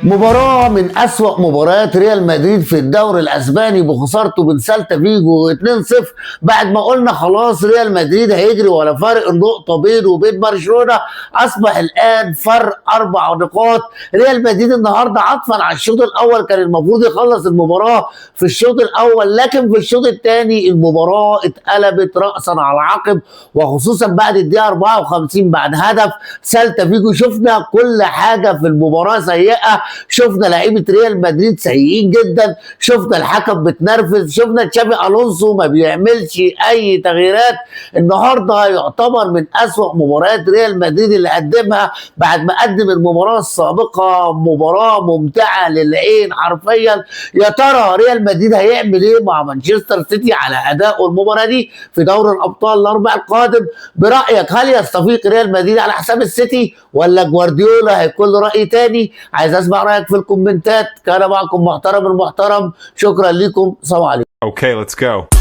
مباراة من أسوأ مباريات ريال مدريد في الدوري الأسباني بخسارته من سيلتا فيجو 2-0 بعد ما قلنا خلاص ريال مدريد هيجري ولا فارق النقطة بينه وبين برشلونة. أصبح الآن فرق 4 نقاط. ريال مدريد النهاردة عطفا على الشوط الأول كان المفروض يخلص المباراة في الشوط الأول، لكن في الشوط الثاني المباراة اتقلبت رأسا على عقب، وخصوصا بعد الدقيقة 54 بعد هدف سيلتا فيجو. شفنا كل حاجة في المباراة سيئة، شفنا لعيبه ريال مدريد سيئين جدا، شفنا الحكم بتنرفز، شفنا تشافي الونسو ما بيعملش اي تغييرات. النهارده يعتبر من اسوأ مباريات ريال مدريد اللي قدمها بعد ما قدم المباراه السابقه مباراه ممتعه للعين حرفيا. يا ترى ريال مدريد هيعمل ايه مع مانشستر سيتي على ادائه المباراه دي في دوري الابطال الاربع القادم؟ برايك هل يستفيق ريال مدريد على حساب السيتي ولا جوارديولا هيكون له راي تاني؟ عايز اسمع رايك في الكومنتات. كان معكم محترم المحترم، شكرا لكم، سلام عليكم. Okay, let's go.